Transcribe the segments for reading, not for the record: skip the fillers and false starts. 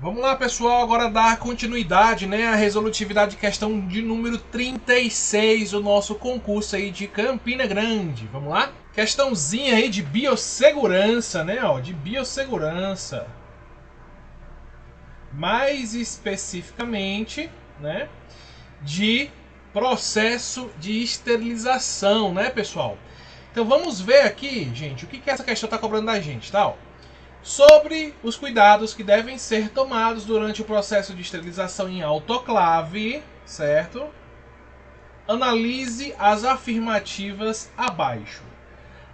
Vamos lá, pessoal, agora dar continuidade, né, à resolutividade de questão de número 36 do nosso concurso aí de Campina Grande. Vamos lá? Questãozinha aí de biossegurança, né, ó, de biossegurança. Mais especificamente, né, de processo de esterilização, né, pessoal? Então vamos ver aqui, gente, o que essa questão está cobrando da gente, tá? Ó. Sobre os cuidados que devem ser tomados durante o processo de esterilização em autoclave, certo? Analise as afirmativas abaixo.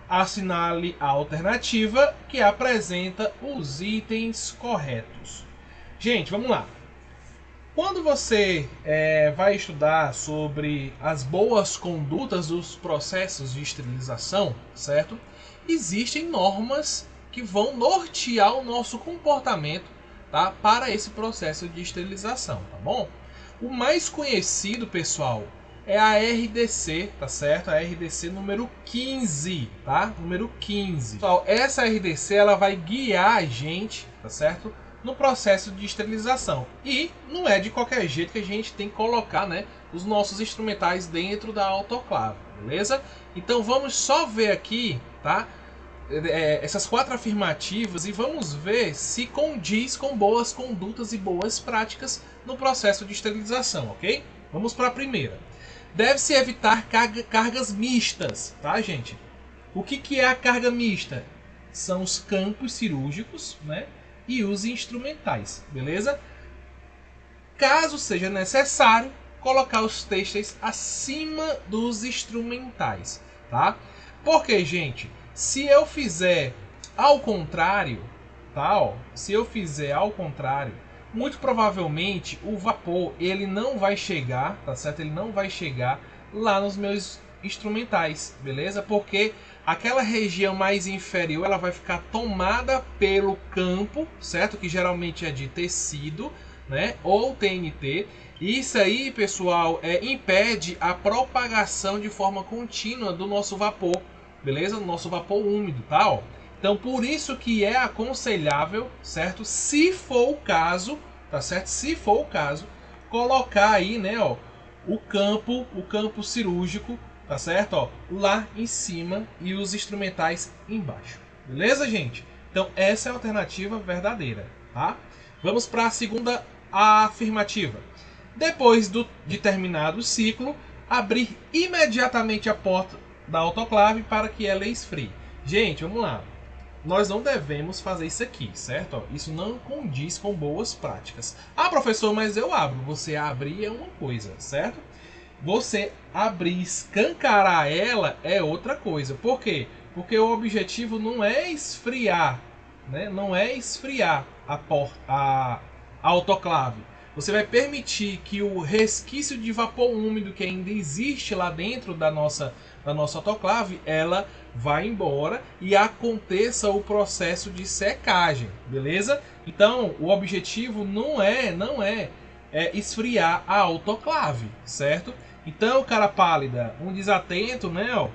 Assinale a alternativa que apresenta os itens corretos. Gente, vamos lá. Quando você vai estudar sobre as boas condutas dos processos de esterilização, certo? Existem normas que vão nortear o nosso comportamento, tá, para esse processo de esterilização, tá bom? O mais conhecido, pessoal, é a RDC, tá certo? A RDC número 15, tá? Número 15. Pessoal, essa RDC ela vai guiar a gente, tá certo? No processo de esterilização. E não é de qualquer jeito que a gente tem que colocar, né, os nossos instrumentais dentro da autoclave, beleza? Então vamos só ver aqui, tá? Essas quatro afirmativas e vamos ver se condiz com boas condutas e boas práticas no processo de esterilização, ok? Vamos para a primeira. Deve-se evitar cargas mistas, tá, gente? O que é a carga mista? São os campos cirúrgicos, né? E os instrumentais, beleza? Caso seja necessário, colocar os têxteis acima dos instrumentais, tá? Porque, gente, se eu fizer ao contrário, tá? Ó, se eu fizer ao contrário, muito provavelmente o vapor ele não vai chegar, tá certo? Ele não vai chegar lá nos meus instrumentais, beleza? Porque aquela região mais inferior ela vai ficar tomada pelo campo, certo? Que geralmente é de tecido, né? Ou TNT. Isso aí, pessoal, impede a propagação de forma contínua do nosso vapor, beleza? Do nosso vapor úmido, tá? Ó. Então, por isso que é aconselhável, certo? Se for o caso, tá certo? Se for o caso, colocar aí, né, ó, o campo cirúrgico, tá certo? Ó, lá em cima e os instrumentais embaixo. Beleza, gente? Então, essa é a alternativa verdadeira, tá? Vamos para a segunda afirmativa. Depois de terminado o ciclo, abrir imediatamente a porta da autoclave para que ela esfrie. Gente, vamos lá. Nós não devemos fazer isso aqui, certo? Isso não condiz com boas práticas. Ah, professor, mas eu abro. Você abrir é uma coisa, certo? Você abrir, escancarar ela é outra coisa. Por quê? Porque o objetivo não é esfriar, né? Não é esfriar a autoclave. Você vai permitir que o resquício de vapor úmido que ainda existe lá dentro da nossa autoclave, ela vá embora e aconteça o processo de secagem, beleza? Então, o objetivo não é esfriar a autoclave, certo? Então, cara pálida, um desatento, né, ó,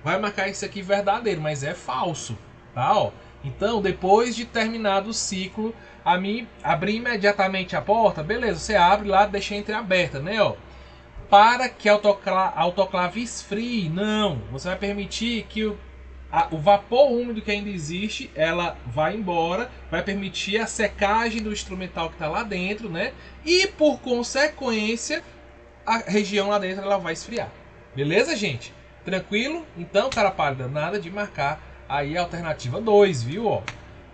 vai marcar isso aqui verdadeiro, mas é falso, tá, ó? Então, depois de terminado o ciclo, abrir imediatamente a porta, beleza, você abre lá, deixa entreaberta, né, ó? Para que a autoclave esfrie, não, você vai permitir que o vapor úmido que ainda existe, ela vai embora, vai permitir a secagem do instrumental que está lá dentro, né? E por consequência, a região lá dentro ela vai esfriar. Beleza, gente? Tranquilo? Então, cara pálida, nada de marcar aí a alternativa 2, viu? Ó.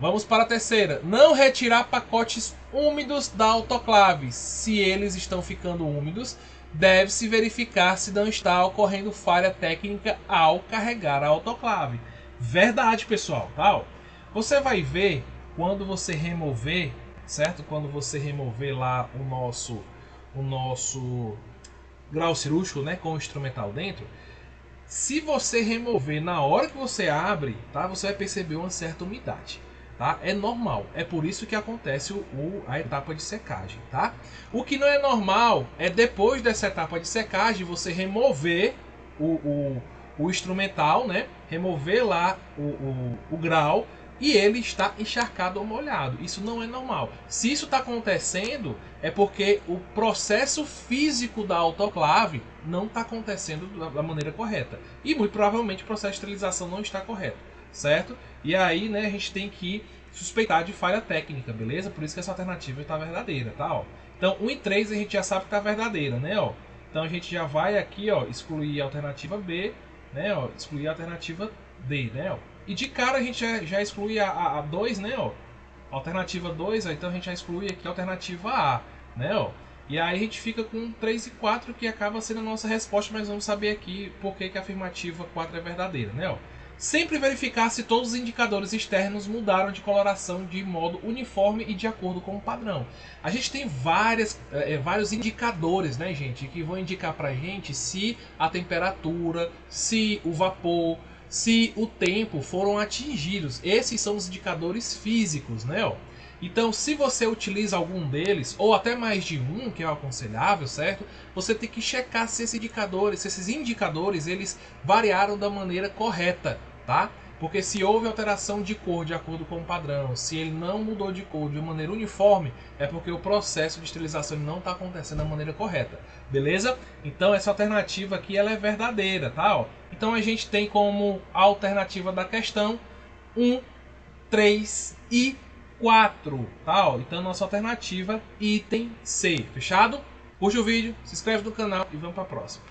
Vamos para a terceira. Não retirar pacotes úmidos da autoclave. Se eles estão ficando úmidos, deve-se verificar se não está ocorrendo falha técnica ao carregar a autoclave. Verdade, pessoal, tá? Você vai ver quando você remover, certo? Quando você remover lá o nosso grau cirúrgico, né, com o instrumental dentro, se você remover na hora que você abre, tá? Você vai perceber uma certa umidade. Tá? É normal, é por isso que acontece a etapa de secagem, tá? O que não é normal é depois dessa etapa de secagem você remover o instrumental, né? Remover lá o grau e ele está encharcado ou molhado. Isso não é normal. Se isso está acontecendo, é porque o processo físico da autoclave não está acontecendo da maneira correta. E muito provavelmente o processo de esterilização não está correto, certo? E aí, né, a gente tem que suspeitar de falha técnica, beleza? Por isso que essa alternativa está verdadeira, tá? Ó. Então, 1 e 3 a gente já sabe que está verdadeira, né? Ó. Então a gente já vai aqui, ó, excluir a alternativa B, né? Ó, excluir a alternativa D, né? Ó. E de cara a gente já exclui a 2, né? Ó. Alternativa 2, ó, então a gente já exclui aqui a alternativa A, né? Ó. E aí a gente fica com 3 e 4, que acaba sendo a nossa resposta, mas vamos saber aqui por que a afirmativa 4 é verdadeira, né? Ó. Sempre verificar se todos os indicadores externos mudaram de coloração de modo uniforme e de acordo com o padrão. A gente tem vários indicadores, né, gente, que vão indicar pra gente se a temperatura, se o vapor, se o tempo foram atingidos. Esses são os indicadores físicos, né? Ó. Então, se você utiliza algum deles, ou até mais de um, que é o aconselhável, certo? Você tem que checar se esses indicadores, eles variaram da maneira correta, tá? Porque se houve alteração de cor de acordo com o padrão, se ele não mudou de cor de maneira uniforme, é porque o processo de esterilização não está acontecendo da maneira correta, beleza? Então essa alternativa aqui ela é verdadeira, tá? Ó. Então a gente tem como alternativa da questão 1, 3 e 4, tá? Ó. Então nossa alternativa item C, fechado? Curte o vídeo, se inscreve no canal e vamos para a próxima.